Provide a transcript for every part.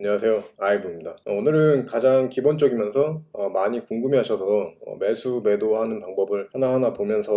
안녕하세요, 아이브입니다. 오늘은 가장 기본적이면서 많이 궁금해하셔서 매수, 매도하는 방법을 하나하나 보면서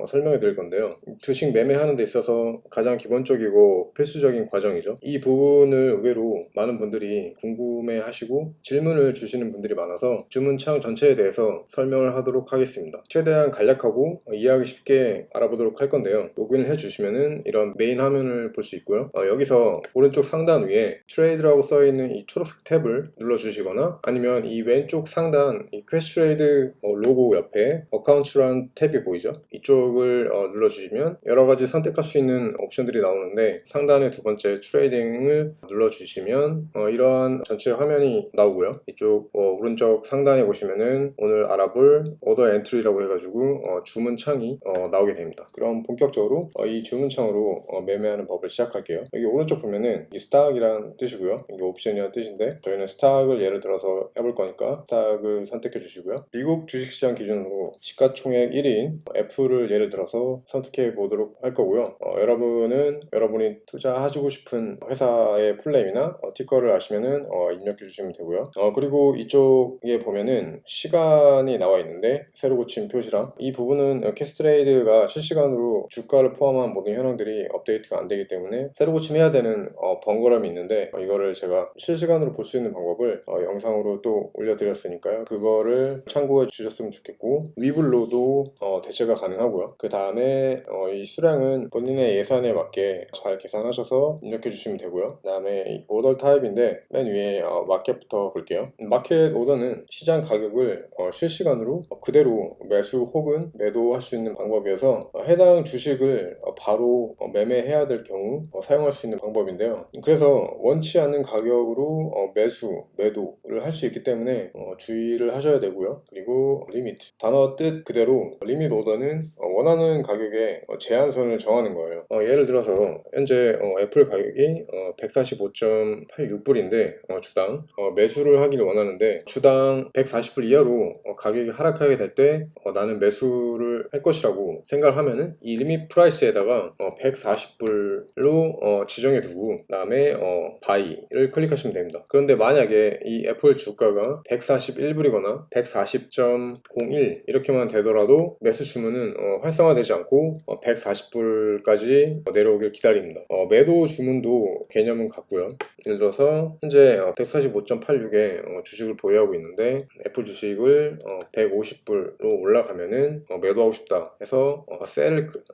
설명해 드릴 건데요. 주식 매매하는 데 있어서 가장 기본적이고 필수적인 과정이죠. 이 부분을 의외로 많은 분들이 궁금해하시고 질문을 주시는 분들이 많아서 주문창 전체에 대해서 설명을 하도록 하겠습니다. 최대한 간략하고 이해하기 쉽게 알아보도록 할 건데요. 로그인을 해주시면은 이런 메인 화면을 볼 수 있고요. 여기서 오른쪽 상단 위에 트레이드라고 써있는 이 초록색 탭을 눌러주시거나 아니면 이 왼쪽 상단 이 퀘스트레이드 로고 옆에 어카운트라는 탭이 보이죠? 이쪽을 눌러주시면 여러가지 선택할 수 있는 옵션들이 나오는데 상단의 두 번째 트레이딩을 눌러주시면 이러한 전체 화면이 나오고요. 이쪽 오른쪽 상단에 보시면은 오늘 알아볼 오더 엔트리라고 해가지고 주문 창이 나오게 됩니다. 그럼 본격적으로 이 주문 창으로 매매하는 법을 시작할게요. 여기 오른쪽 보면은 이 스탁이란 뜻이고요. 이게 옵션이란 뜻인데 저희는 스탁을 예를 들어서 해볼 거니까 스탁을 선택해 주시고요. 미국 주식시장 기준으로 시가총액 1위인 애플을 예를 들어서 선택해 보도록 할 거고요. 여러분은 여러분이 투자하시고 싶은 회사의 풀네임이나 티커를 아시면은 입력해 주시면 되고요. 그리고 이쪽에 보면은 시간이 나와 있는데 새로 고친 표시랑 이 부분은 캐스트레이드가 실시간으로 주가를 포함한 모든 현황들이 업데이트가 안 되기 때문에 새로 고침해야 되는 번거로움이 있는데 이거를 제가 실시간으로 볼 수 있는 방법을 영상으로 또 올려드렸으니까요. 그거를 참고해 주셨으면 좋겠고 위블로도 대체가 가능하고요. 그 다음에 이 수량은 본인의 예산에 맞게 잘 계산하셔서 입력해 주시면 되고요. 그 다음에 오더 타입인데 맨 위에 마켓부터 볼게요. 마켓 오더는 시장 가격을 실시간으로 그대로 매수 혹은 매도할 수 있는 방법이어서 해당 주식을 바로 매매해야 될 경우 사용할 수 있는 방법인데요. 그래서 원치 않는 가격으로 매수, 매도를 할 수 있기 때문에 주의를 하셔야 되고요. 그리고 리미트, 단어 뜻 그대로 리밋 오더는 원하는 가격에 제한선을 정하는 거예요. 예를 들어서 현재 애플 가격이 145.86불인데 주당 매수를 하기를 원하는데 주당 140불 이하로 가격이 하락하게 될 때 나는 매수를 할 것이라고 생각을 하면은 이 리밋 프라이스에다가 140불로 지정해 두고 그 다음에 바이를 클릭하시면 됩니다. 그런데 만약에 이 애플 주가가 141불이거나 140.01 이렇게만 되더라도 매수 주문은 활성화되지 않고 140불까지 내려오길 기다립니다. 매도 주문도 개념은 같고요. 예를 들어서 현재 145.86에 주식을 보유하고 있는데 애플 주식을 150불로 올라가면은 매도하고 싶다 해서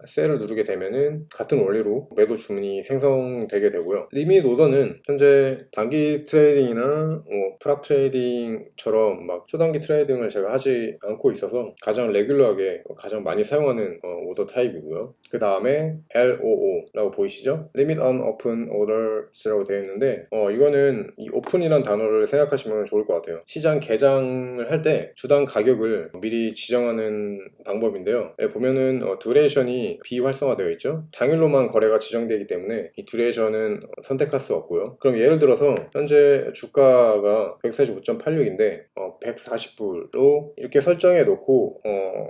셀을 누르게 되면은 같은 원리로 매도 주문이 생성되게 되고요. 리밋 오더는 현재 단기 트레이딩이나 프랍 트레이딩처럼 막 초단기 트레이딩을 제가 하지 않고 있어서 가장 레귤러하게 가장 많이 사용하는 오더 타입이고요. 그 다음에 LOO라고 보이시죠? Limit on Open Orders라고 되어 있는데 이거는 이 오픈이란 단어를 생각하시면 좋을 것 같아요. 시장 개장을 할 때 주당 가격을 미리 지정하는 방법인데요. 보면은 듀레이션이 비활성화되어 있죠. 당일로만 거래가 지정되기 때문에 이 듀레이션은 선택할 수 없고요. 그럼 예를 들어서 현재 주가가 145.86인데 140불로 이렇게 설정해 놓고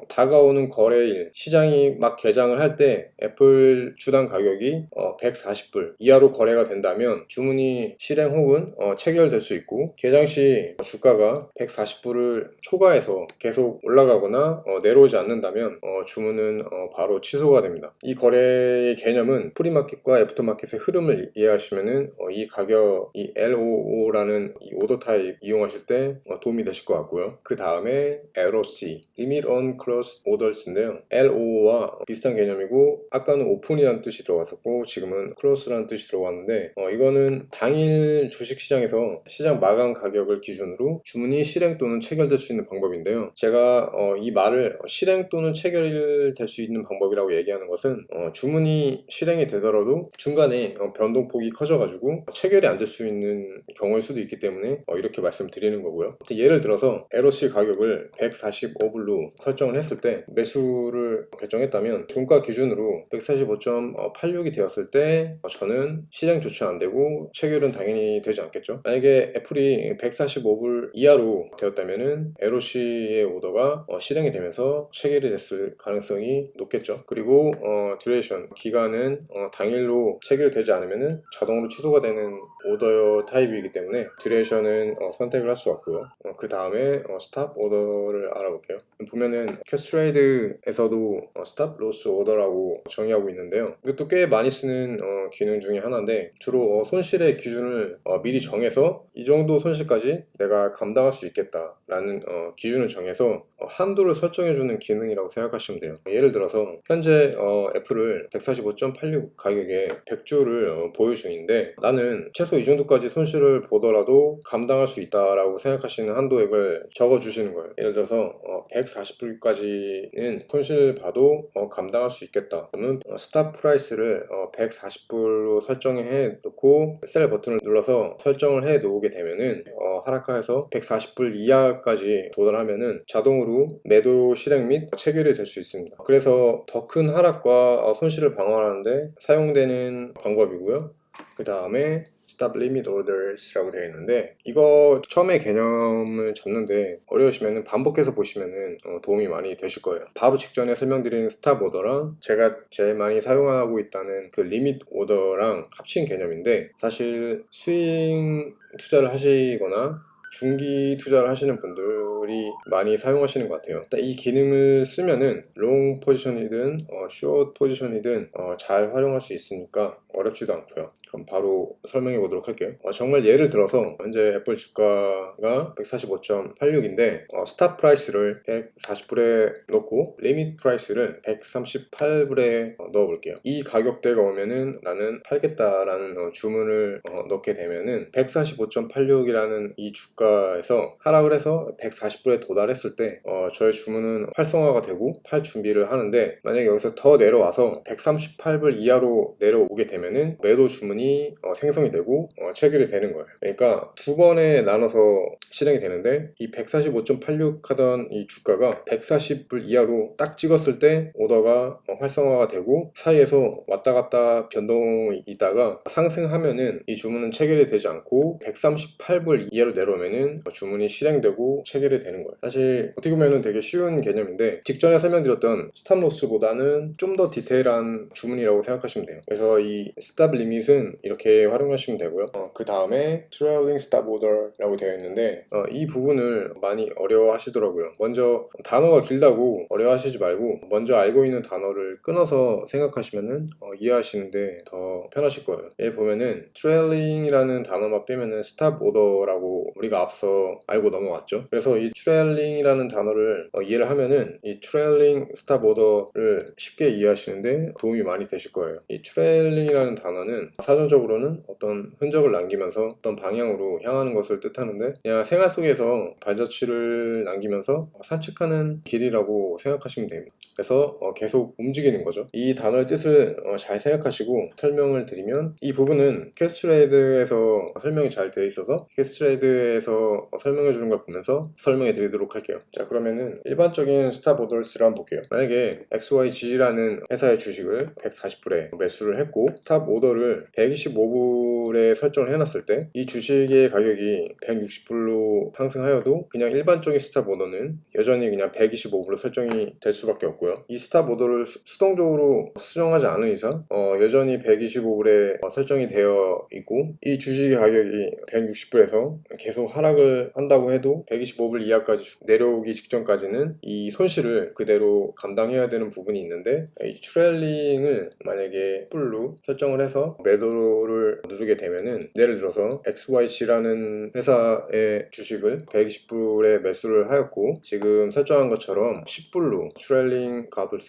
다가오는 거래일 시장이 막 개장을 할 때 애플 주당 가격이 140불 이하로 거래가 된다면 주문이 실행 혹은 체결될 수 있고 개장 시 주가가 140불을 초과해서 계속 올라가거나 내려오지 않는다면 주문은 바로 취소가 됩니다. 이 거래의 개념은 프리마켓과 애프터마켓의 흐름을 이해하시면은 이 가격, 이 LOO라는 이 오더 타입 이용하실 때 도움이 되실 것 같고요. 그 다음에 LOC, Limit on Cross Orders인데요. LO와 비슷한 개념이고 아까는 오픈이라는 뜻이 들어갔었고 지금은 크로스라는 뜻이 들어갔는데 이거는 당일 주식시장에서 시장 마감 가격을 기준으로 주문이 실행 또는 체결될 수 있는 방법인데요. 제가 이 말을 실행 또는 체결될 수 있는 방법이라고 얘기하는 것은 주문이 실행이 되더라도 중간에 변동폭이 커져가지고 체결이 안 될 수 있는 경우일 수도 있기 때문에 이렇게 말씀드리는 거고요. 예를 들어서 LOC 가격을 145불로 설정을 했을 때 매수를 결정했다면 종가 기준으로 145.86이 되었을 때 저는 시장 조치 안 되고 체결은 당연히 되지 않겠죠. 만약에 애플이 145불 이하로 되었다면은 LOC의 오더가 실행이 되면서 체결이 됐을 가능성이 높겠죠. 그리고 듀레이션 기간은 당일로 체결되지 않으면은 자동으로 취소가 되는 오더 타입이기 때문에 듀레이션은 선택을 할 수 없고요. 그 다음에 스탑 오더를 알아볼게요. 보면은 캐스트레이드에서도 스탑 로스 오더라고 정의하고 있는데요. 이것도 꽤 많이 쓰는 기능 중에 하나인데, 주로 손실의 기준을 미리 정해서 이 정도 손실까지 내가 감당할 수 있겠다라는 기준을 정해서 한도를 설정해주는 기능이라고 생각하시면 돼요. 예를 들어서 현재 애플을 145.86 가격에 100주를 보유 중인데, 나는 최소 이 정도까지 손실을 보더라도 감당할 수 있다라고 생각하시는 한도액을 적어주시는 거예요. 예를 들어서 140불까지는 손실 봐도 감당할 수 있겠다. 그러면 스탑 프라이스를 140불로 설정해 놓고 셀 버튼을 눌러서 설정을 해 놓게 되면은 하락가에서 140불 이하까지 도달하면은 자동으로 매도 실행 및 체결이 될 수 있습니다. 그래서 더 큰 하락과 손실을 방어하는데 사용되는 방법이고요. 그 다음에 Stop Limit Orders라고 되어 있는데, 이거 처음에 개념을 잡는데 어려우시면 반복해서 보시면 도움이 많이 되실 거예요. 바로 직전에 설명드린 스탑 오더랑 제가 제일 많이 사용하고 있다는 그 리밋 오더랑 합친 개념인데, 사실 스윙 투자를 하시거나 중기 투자를 하시는 분들이 많이 사용하시는 것 같아요. 이 기능을 쓰면은 롱 포지션이든 숏 포지션이든 잘 활용할 수 있으니까 어렵지도 않고요. 그럼 바로 설명해 보도록 할게요. 정말 예를 들어서 현재 애플 주가가 145.86인데 스탑 프라이스를 140불에 넣고 리밋 프라이스를 138불에 넣어 볼게요. 이 가격대가 오면은 나는 팔겠다라는 주문을 넣게 되면은 145.86이라는 이 주가에서 하락을 해서 140불에 도달했을 때 저의 주문은 활성화가 되고 팔 준비를 하는데, 만약에 여기서 더 내려와서 138불 이하로 내려오게 되면은 매도 주문이 생성이 되고 체결이 되는 거예요. 그러니까 두 번에 나눠서 실행이 되는데, 이 145.86 하던 이 주가가 140불 이하로 딱 찍었을 때 오더가 활성화가 되고 사이에서 왔다 갔다 변동이 있다가 상승하면은 이 주문은 체결이 되지 않고 138불 이하로 내려오면은 주문이 실행되고 체결이 되는 거예요. 사실 어떻게 보면 되게 쉬운 개념인데, 직전에 설명드렸던 스탑로스보다는 좀 더 디테일한 주문이라고 생각하시면 돼요. 그래서 이 스탑 리밋은 이렇게 활용하시면 되고요. 그 다음에 트레일링 스탑 오더라고 되어 있는데, 이 부분을 많이 어려워 하시더라고요. 먼저 단어가 길다고 어려워 하시지 말고 먼저 알고 있는 단어를 끊어서 생각하시면은 이해하시는데 더 편하실 거예요. 여기 보면은 트레일링이라는 단어만 빼면은 스탑 오더라고 우리가 앞서 알고 넘어왔죠. 그래서 이 트레일링이라는 단어를 이해를 하면은 이 트레일링 스탑 오더를 쉽게 이해하시는데 도움이 많이 되실 거예요. 이 트레일링이라는 단어는 사전적으로는 어떤 흔적을 남기면서 어떤 방향으로 향하는 것을 뜻하는데, 그냥 생활 속에서 발자취를 남기면서 산책하는 길이라고 생각하시면 됩니다. 그래서 계속 움직이는 거죠. 이 단어의 뜻을 잘 생각하시고 설명을 드리면, 이 부분은 캐스트레이드에서 설명이 잘 되어 있어서 캐스트레이드에서 설명해 주는 걸 보면서 설명해 드리도록 할게요. 자, 그러면은 일반적인 스탑 오더스를 한번 볼게요. 만약에 XYG라는 회사의 주식을 140불에 매수를 했고 스탑 오더를 125불에 설정을 해놨을 때 이 주식의 가격이 160불로 상승하여도 그냥 일반적인 스탑 오더는 여전히 그냥 125불로 설정이 될 수밖에 없고요. 이 스탑 오더를 수동적으로 수정하지 않은 이상 여전히 125불에 설정이 되어 있고, 이 주식의 가격이 160불에서 계속 하락을 한다고 해도 125불 이하까지 내려오기 직전까지는 이 손실을 그대로 감당해야 되는 부분이 있는데, 이 트레일링을 만약에 불로 설정을 해서 매도를 누르게 되면은, 예를 들어서 XYG라는 회사의 주식을 120불에 매수를 하였고 지금 설정한 것처럼 10불로 트레일링 값을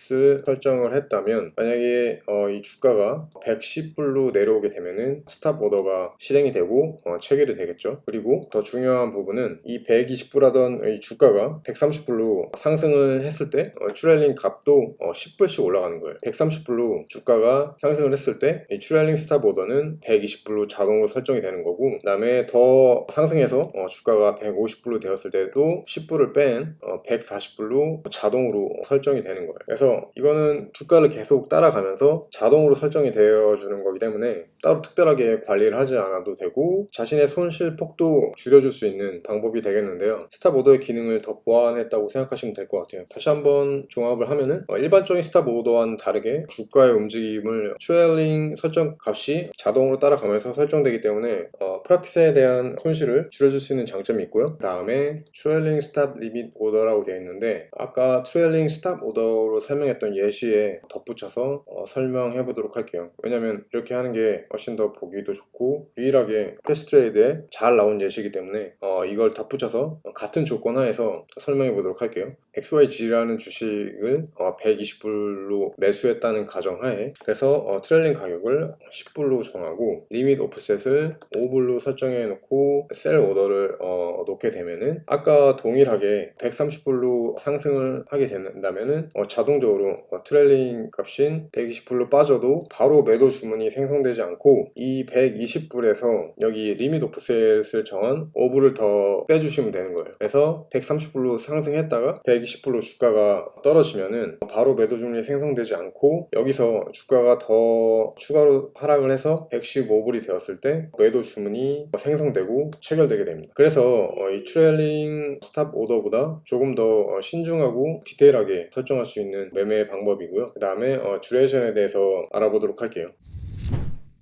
설정을 했다면, 만약에 이 주가가 110불로 내려오게 되면은 스탑 오더가 실행이 되고 체결이 되겠죠. 그리고 더 중요한 부분은 이 120불 하던 이 주가가 130불로 상승을 했을 때 트레일링 값도 10불씩 올라가는 거예요. 130불로 주가가 상승을 했을 때 이 트레일링 스탑 오더는 120불로 자동으로 설정이 되는 거고, 그 다음에 더 상승해서 주가가 150불로 되었을 때도 10불을 뺀 140불로 자동으로 설정이 되는 거예요. 그래서 이거는 주가를 계속 따라가면서 자동으로 설정이 되어주는 거기 때문에 따로 특별하게 관리를 하지 않아도 되고 자신의 손실 폭도 줄여줄 수 있는 방법이 되겠는데요. 스탑 오더의 기능을 더 보완했다고 생각하시면 될 것 같아요. 다시 한번 종합을 하면은 일반적인 스탑 오더와는 다르게 주가의 움직임을 트레일링 설정 값이 자동으로 따라가면서 설정되기 때문에 프라핏에 대한 손실을 줄여줄 수 있는 장점이 있고요. 그 다음에 트레일링 스탑 리밋 오더라고 되어 있는데 아까 트레일링 스탑 오더로 설명했던 예시에 덧붙여서 설명해 보도록 할게요. 왜냐면 이렇게 하는 게 훨씬 더 보기도 좋고 유일하게 캐시트레이드에 잘 나온 예시이기 때문에 이걸 덧붙여서 같은 조건 하에서 설명해 보도록 할게요. XYG라는 주식을 120불로 매수했다는 가정하에 그래서 트레일링 가격을 10불로 정하고 리밋 오프셋을 5불로 설정해 놓고 셀 오더를 놓게 되면은 아까 동일하게 130불로 상승을 하게 된다면은 자동적으로 트레일링 값인 120불로 빠져도 바로 매도 주문이 생성되지 않고 이 120불에서 여기 리밋 오프셋을 정한 5불을 더 빼주시면 되는 거예요. 그래서 130불로 상승했다가 120불로 주가가 떨어지면은 바로 매도 주문이 생성되지 않고 여기서 주가가 더 추가로 하락을 해서 115불이 되었을 때 매도 주문이 생성되고 체결되게 됩니다. 그래서 이 트레일링 스탑 오더보다 조금 더 신중하고 디테일하게 설정할 수 있는 매매 방법이고요. 그 다음에 듀레이션에 대해서 알아보도록 할게요.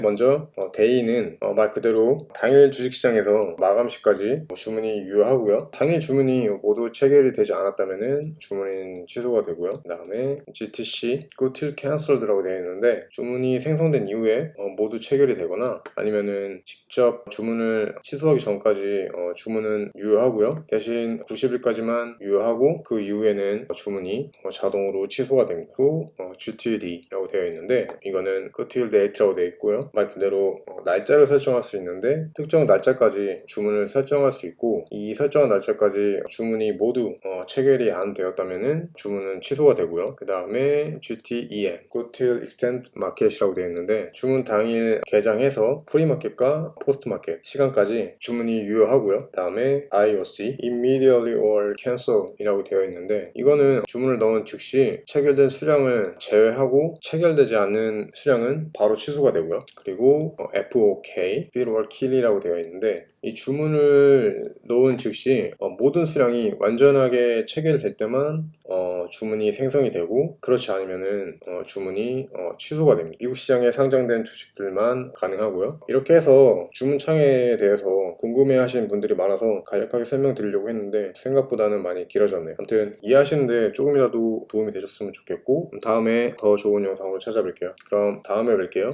먼저 데이는 말 그대로 당일 주식시장에서 마감시까지 주문이 유효하고요. 당일 주문이 모두 체결이 되지 않았다면 주문은 취소가 되고요. 그 다음에 GTC, Go Till Canceled라고 되어 있는데 주문이 생성된 이후에 모두 체결이 되거나 아니면은 직접 주문을 취소하기 전까지 주문은 유효하고요. 대신 90일까지만 유효하고 그 이후에는 주문이 자동으로 취소가 됩니다. 또 GTD라고 되어 있는데 이거는 Go Till Date라고 되어 있고요. 말 그대로 날짜를 설정할 수 있는데 특정 날짜까지 주문을 설정할 수 있고 이 설정한 날짜까지 주문이 모두 체결이 안 되었다면 주문은 취소가 되고요. 그 다음에 GTEM, Go Till Extend Market이라고 되어 있는데 주문 당일 개장해서 프리마켓과 포스트마켓 시간까지 주문이 유효하고요. 그 다음에 IOC, Immediately or Cancel 이라고 되어 있는데 이거는 주문을 넣은 즉시 체결된 수량을 제외하고 체결되지 않는 수량은 바로 취소가 되고요. 그리고 FOK, Fill or Kill이라고 되어 있는데 이 주문을 넣은 즉시 모든 수량이 완전하게 체결될 때만 주문이 생성이 되고 그렇지 않으면은 주문이 취소가 됩니다. 미국 시장에 상장된 주식들만 가능하고요. 이렇게 해서 주문창에 대해서 궁금해 하시는 분들이 많아서 간략하게 설명드리려고 했는데 생각보다는 많이 길어졌네요. 아무튼 이해하시는데 조금이라도 도움이 되셨으면 좋겠고 다음에 더 좋은 영상으로 찾아뵐게요. 그럼 다음에 뵐게요.